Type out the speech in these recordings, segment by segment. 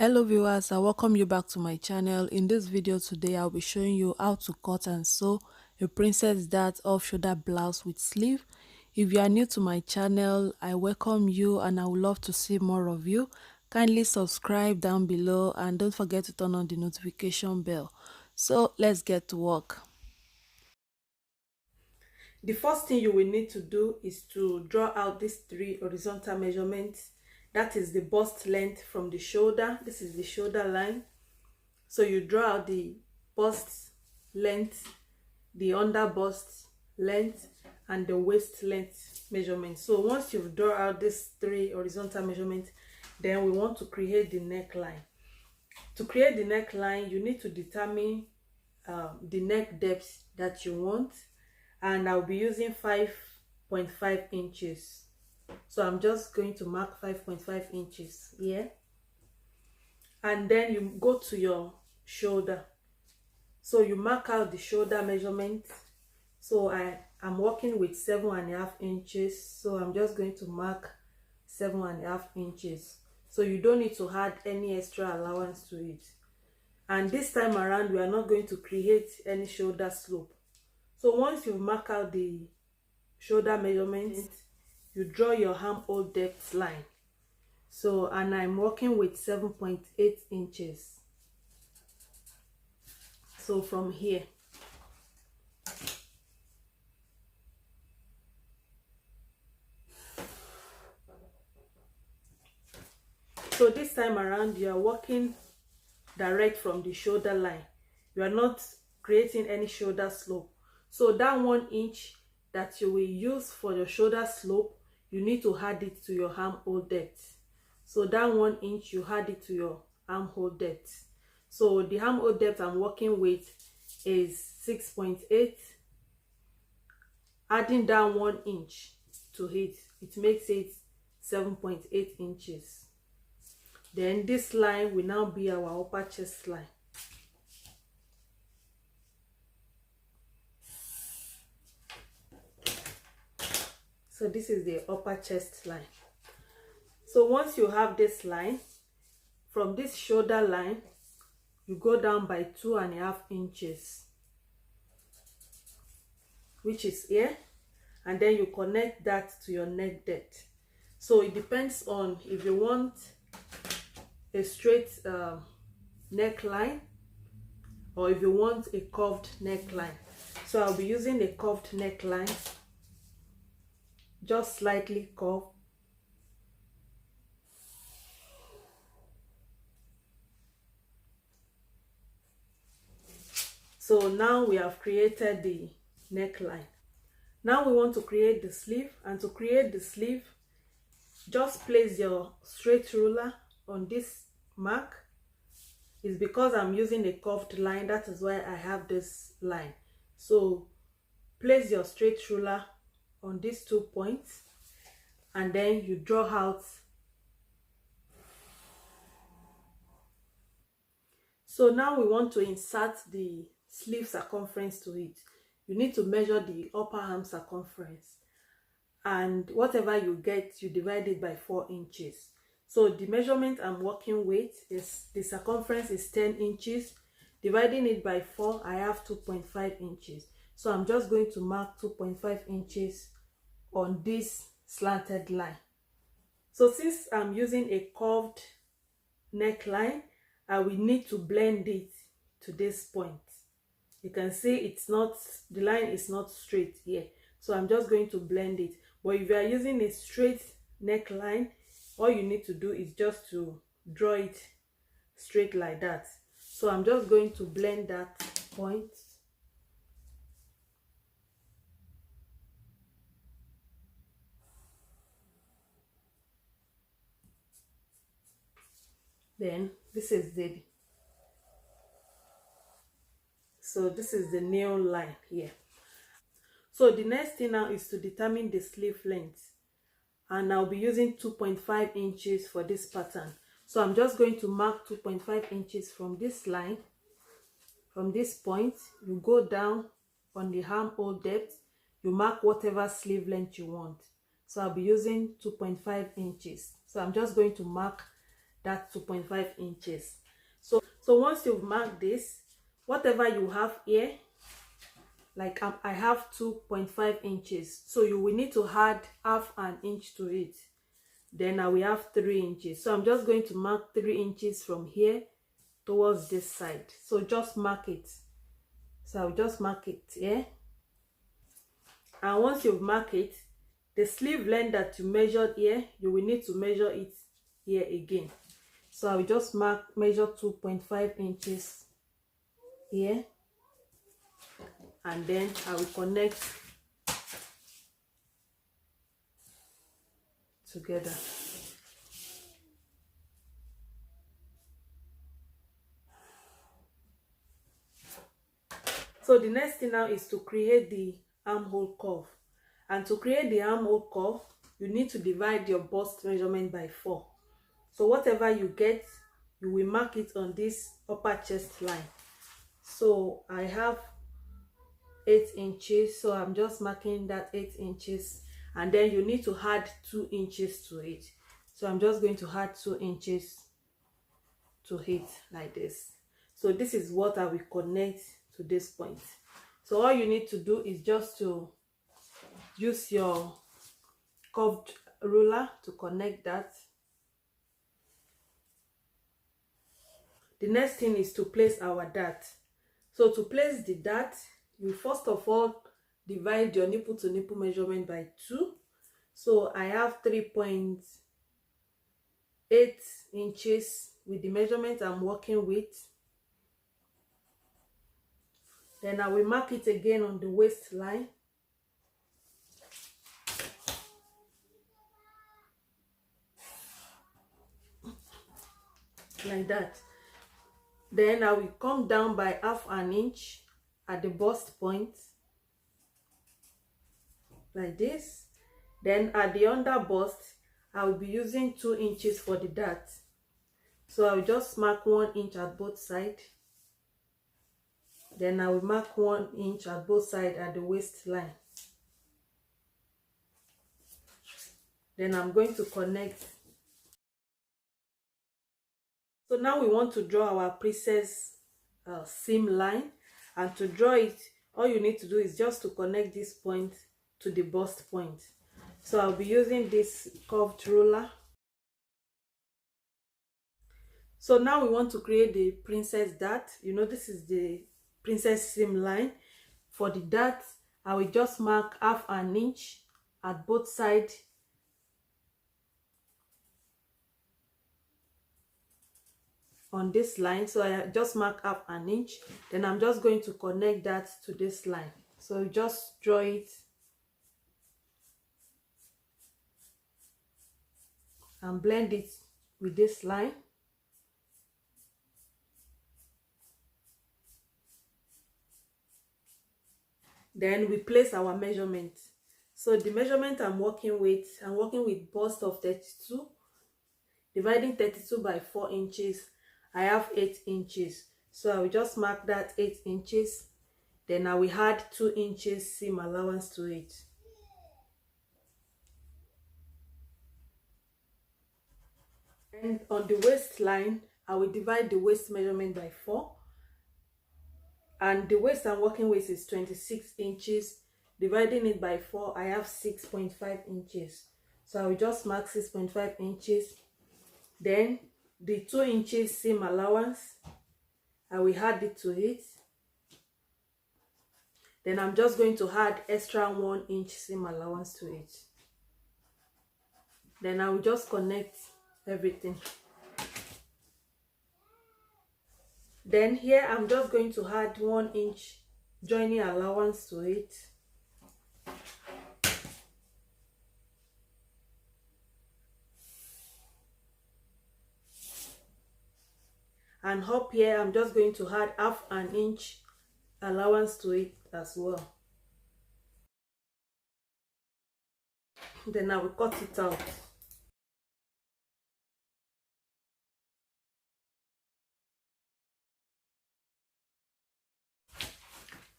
Hello viewers, I welcome you back to my channel. In this video today, I'll be showing you how to cut and sew a princess dart off-shoulder blouse with sleeve. If you are new to my channel, I welcome you and I would love to see more of you. Kindly subscribe down below and don't forget to turn on the notification bell. So let's get to work. The first thing you will need to do is to draw out these three horizontal measurements. That is the bust length from the shoulder. This is the shoulder line. So you draw out the bust length, the under bust length, and the waist length measurement. So once you've drawn out these three horizontal measurements, then we want to create the neckline. To create the neckline, you need to determine the neck depth that you want, and I'll be using 5.5 inches. So I'm just going to mark 5.5 inches here, and then you go to your shoulder. So you mark out the shoulder measurement. So I'm working with 7.5 inches, so I'm just going to mark 7.5 inches. So you don't need to add any extra allowance to it. And this time around, we are not going to create any shoulder slope. So once you mark out the shoulder measurement, you draw your armhole depth line. So, and I'm working with 7.8 inches. So from here, so this time around, you are working direct from the shoulder line. You are not creating any shoulder slope. So that 1 inch that you will use for your shoulder slope, you need to add it to your armhole depth. So that 1 inch, you add it to your armhole depth. So the armhole depth I'm working with is 6.8. Adding down 1 inch to it, it makes it 7.8 inches. Then this line will now be our upper chest line. So this is the upper chest line. So once you have this line, from this shoulder line, you go down by 2.5 inches, which is here, and then you connect that to your neck depth. So it depends on if you want a straight neckline or if you want a curved neckline. So I'll be using a curved neckline, just slightly curved. So now we have created the neckline. Now we want to create the sleeve, and to create the sleeve, just place your straight ruler on this mark. It's because I'm using a curved line, that is why I have this line. So place your straight ruler on these 2 points, and then you draw out. So now we want to insert the sleeve circumference to it. You need to measure the upper arm circumference, and whatever you get, you divide it by 4 inches. So the measurement I'm working with is, the circumference is 10 inches. Dividing it by 4, I have 2.5 inches. So I'm just going to mark 2.5 inches on this slanted line. So since I'm using a curved neckline, I will need to blend it to this point. You can see it's not, the line is not straight here. So I'm just going to blend it. But if you are using a straight neckline, all you need to do is just to draw it straight like that. So I'm just going to blend that point. Then this is the, so this is the nail line here. So the next thing now is to determine the sleeve length, and I'll be using 2.5 inches for this pattern. So I'm just going to mark 2.5 inches from this line. From this point, you go down on the armhole depth, you mark whatever sleeve length you want. So I'll be using 2.5 inches. So I'm just going to mark that 2.5 inches. So once you've marked this, whatever you have here, like I have 2.5 inches, so you will need to add half an inch to it. Then I will have 3 inches. So I'm just going to mark 3 inches from here towards this side. So just mark it. So I'll just mark it here. And once you've marked it, the sleeve length that you measured here, you will need to measure it here again. So I will just measure 2.5 inches here, and then I will connect together. So the next thing now is to create the armhole curve. And to create the armhole curve, you need to divide your bust measurement by 4. So whatever you get, you will mark it on this upper chest line. So I have 8 inches, so I'm just marking that 8 inches, and then you need to add 2 inches to it. So I'm just going to add 2 inches to it like this. So this is what I will connect to this point. So all you need to do is just to use your curved ruler to connect that. The next thing is to place our dart. So to place the dart, you first of all divide your nipple to nipple measurement by 2. So I have 3.8 inches with the measurement I'm working with. Then I will mark it again on the waistline. Like that. Then I will come down by half an inch at the bust point. Like this. Then at the under bust, I will be using 2 inches for the dart. So I will just mark 1 inch at both sides. Then I will mark 1 inch at both sides at the waistline. Then I'm going to connect. So now we want to draw our princess seam line. And to draw it, all you need to do is just to connect this point to the bust point. So I'll be using this curved ruler. So now we want to create the princess dart. You know, this is the princess seam line. For the dart, I will just mark half an inch at both sides on this line. So I just mark half an inch. Then I'm just going to connect that to this line. So just draw it and blend it with this line. Then we place our measurement. So the measurement I'm working with bust of 32. Dividing 32 by 4 inches, I have 8 inches. So I will just mark that 8 inches. Then I will add 2 inches seam allowance to it. And on the waistline, I will divide the waist measurement by 4. And the waist I'm working with is 26 inches. Dividing it by 4, I have 6.5 inches. So I will just mark 6.5 inches. Then the 2 inches seam allowance, I will add it to it. Then I'm just going to add extra 1 inch seam allowance to it. Then I will just connect everything. Then here I'm just going to add 1 inch joining allowance to it. And up here I'm just going to add half an inch allowance to it as well. Then I will cut it out.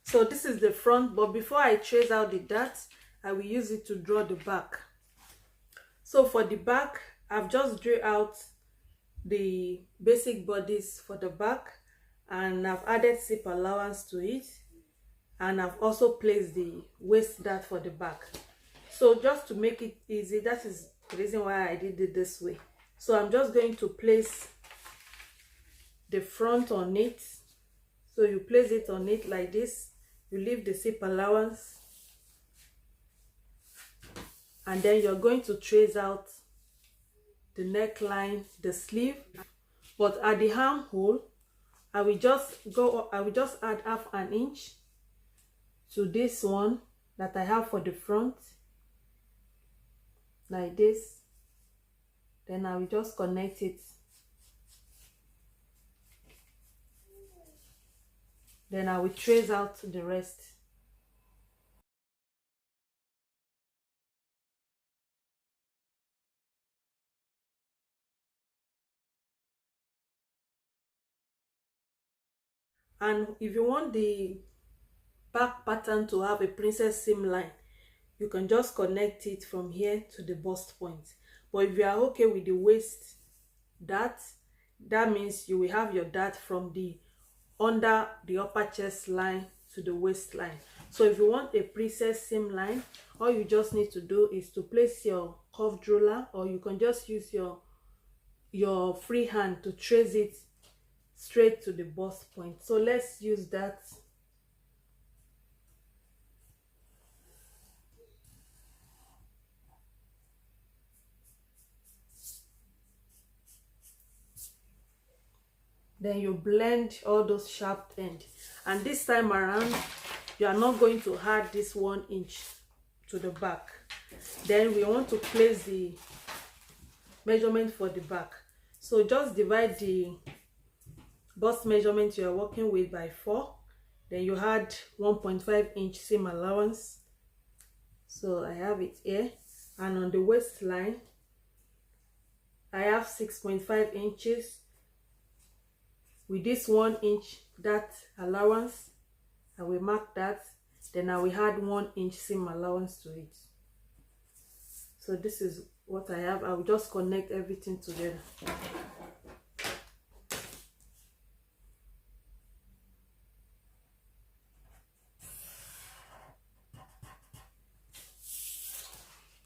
So this is the front, but before I trace out the dart, I will use it to draw the back. So for the back, I've just drew out the basic bodies for the back, and I've added zip allowance to it, and I've also placed the waist dart for the back. So just to make it easy, that is the reason why I did it this way. So I'm just going to place the front on it. So you place it on it like this, you leave the zip allowance, and then you're going to trace out the neckline, the sleeve. But at the armhole, I will just add half an inch to this one that I have for the front, like this. Then I will just connect it. Then I will trace out the rest. And if you want the back pattern to have a princess seam line, you can just connect it from here to the bust point. But if you are okay with the waist dart, that means you will have your dart from the under the upper chest line to the waistline. So if you want a princess seam line, all you just need to do is to place your curved ruler, or you can just use your free hand to trace it straight to the bust point. So let's use that. Then you blend all those sharp ends, and this time around you are not going to add this 1 inch to the back. Then we want to place the measurement for the back. So just divide the bust measurement you are working with by 4. Then you add 1.5 inch seam allowance. So I have it here, and on the waistline I have 6.5 inches. With this 1 inch dart allowance, I will mark that. Then I will add 1 inch seam allowance to it. So this is what I have. I will just connect everything together.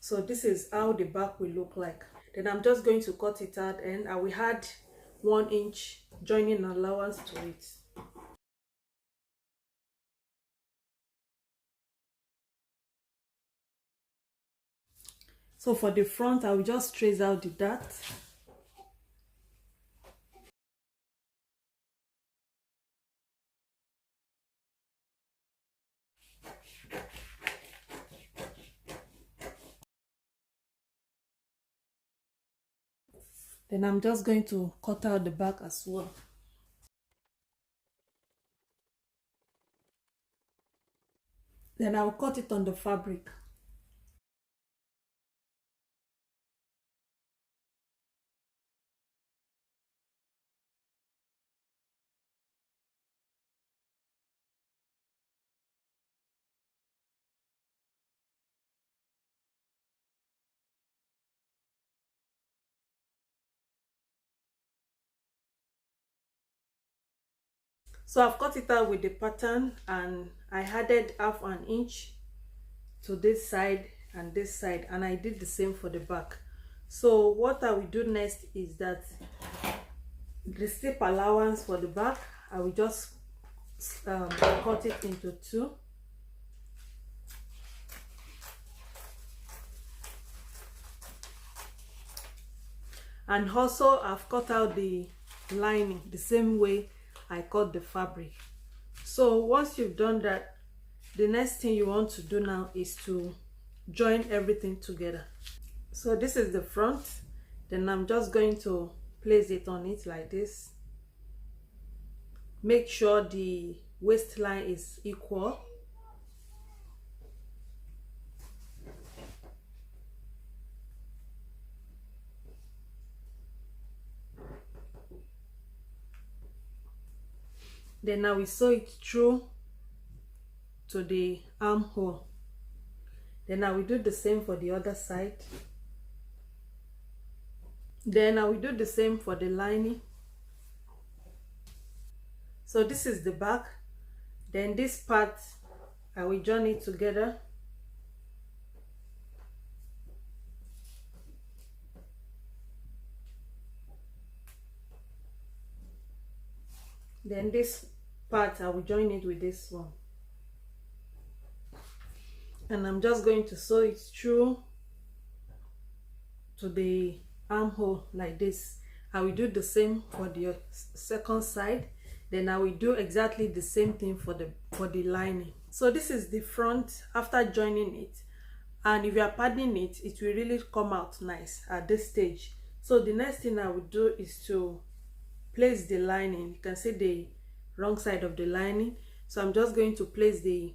So this is how the back will look like. Then I'm just going to cut it out, and I will add 1 inch joining allowance to it. So for the front, I will just trace out the dart. Then I'm just going to cut out the back as well. Then I'll cut it on the fabric. So I've cut it out with the pattern, and I added half an inch to this side and this side, and I did the same for the back. So what I will do next is that the slip allowance for the back, I will just cut it into 2. And also I've cut out the lining the same way I cut the fabric. So once you've done that, the next thing you want to do now is to join everything together. So this is the front. Then I'm just going to place it on it like this. Make sure the waistline is equal. Then now we sew it through to the armhole. Then I will do the same for the other side. Then I will do the same for the lining. So this is the back. Then this part, I will join it together. Then this part, I will join it with this one. And I'm just going to sew it through to the armhole like this. I will do the same for the second side. Then I will do exactly the same thing for the lining. So this is the front after joining it, and if you are padding it, it will really come out nice at this stage. So the next thing I will do is to place the lining. You can see the wrong side of the lining, so I'm just going to place the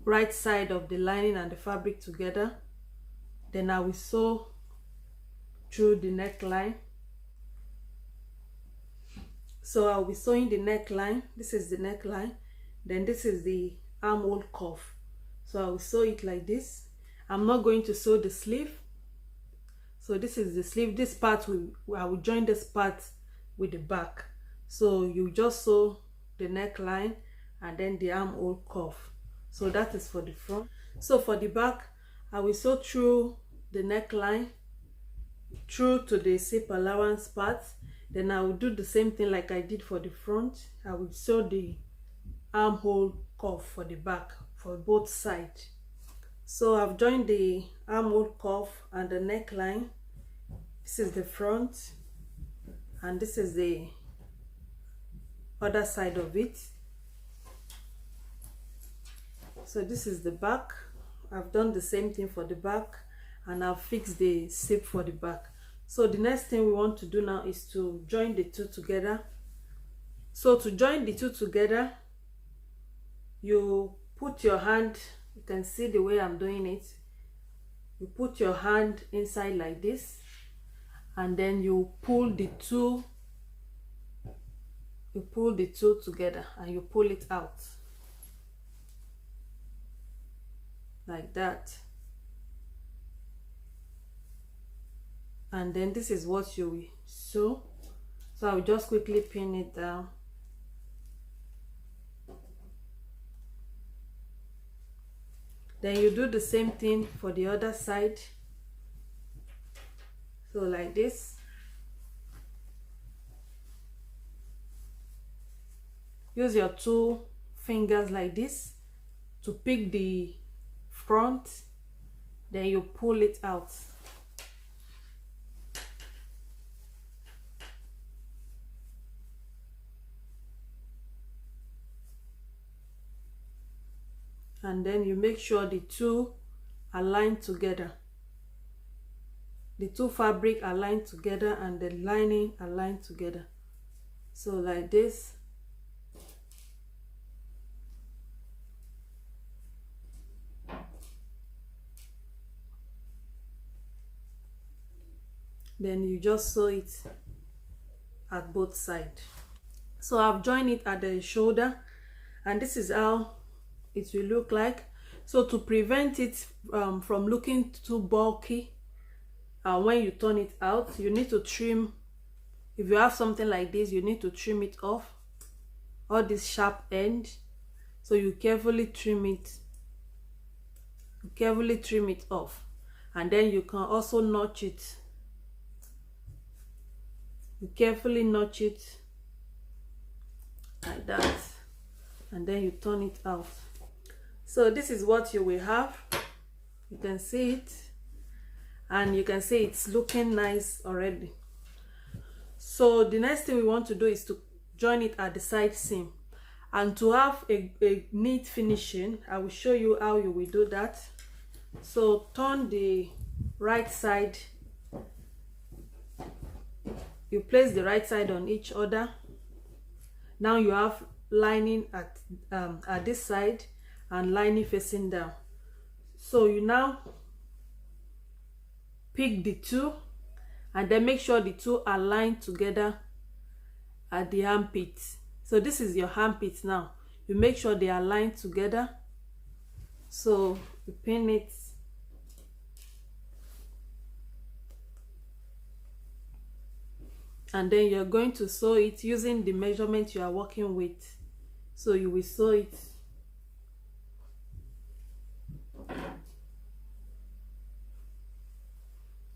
right side of the lining and the fabric together. Then I will sew through the neckline. So I'll be sewing the neckline. This is the neckline. Then this is the armhole cuff. So I will sew it like this. I'm not going to sew the sleeve. So this is the sleeve. This part I will join this part with the back. So you just sew the neckline and then the armhole cuff. So that is for the front. So for the back, I will sew through the neckline through to the zip allowance part. Then I will do the same thing like I did for the front. I will sew the armhole cuff for the back for both sides. So I've joined the armhole cuff and the neckline. This is the front and this is the other side of it. So this is the back. I've done the same thing for the back and I've fixed the zip for the back. So the next thing we want to do now is to join the two together. So to join the two together, you put your hand, you can see the way I'm doing it. You put your hand inside like this and then you pull the two together and you pull it out like that. And then this is what you will sew. So I will just quickly pin it down. Then you do the same thing for the other side. So like this. Use your two fingers like this to pick the front, then you pull it out. And then you make sure the two align together. The two fabric align together and the lining align together. So like this. Then you just sew it at both sides. So I've joined it at the shoulder and this is how it will look like. So to prevent it from looking too bulky, when you turn it out, you need to trim. If you have something like this, you need to trim it off, all this sharp end. So you carefully trim it. You carefully trim it off, and then you can also notch it. You carefully notch it like that, and then you turn it out. So this is what you will have. You can see it, and you can see it's looking nice already. So the next thing we want to do is to join it at the side seam, and to have a neat finishing, I will show you how you will do that. So turn the right side. You place the right side on each other. Now you have lining at this side and lining facing down. So you now pick the two and then make sure the two are lined together at the armpit. So this is your armpit now. You make sure they are lined together. So you pin it and then you're going to sew it using the measurement you are working with. So you will sew it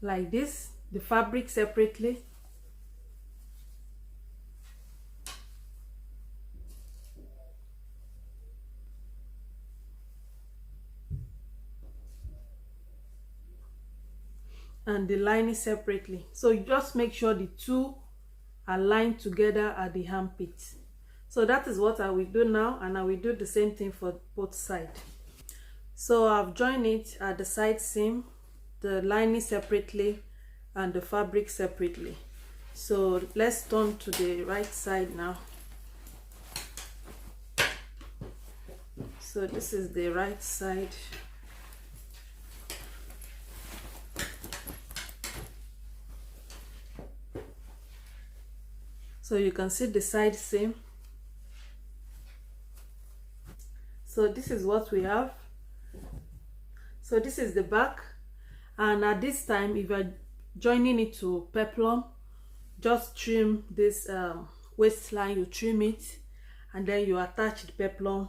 like this, the fabric separately, and the lining separately. So you just make sure the two are lined together at the armpit. So that is what I will do now, and I will do the same thing for both sides. So I've joined it at the side seam, the lining separately and the fabric separately. So let's turn to the right side now. So this is the right side. So you can see the side seam. So this is what we have. So this is the back, and at this time, if you're joining it to peplum, just trim this waistline, you trim it, and then you attach the peplum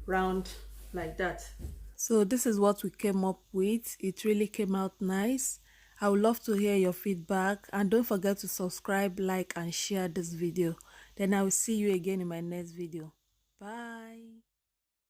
round like that. So this is what we came up with. It really came out nice. I would love to hear your feedback, and don't forget to subscribe, like and share this video. Then I will see you again in my next video. Bye.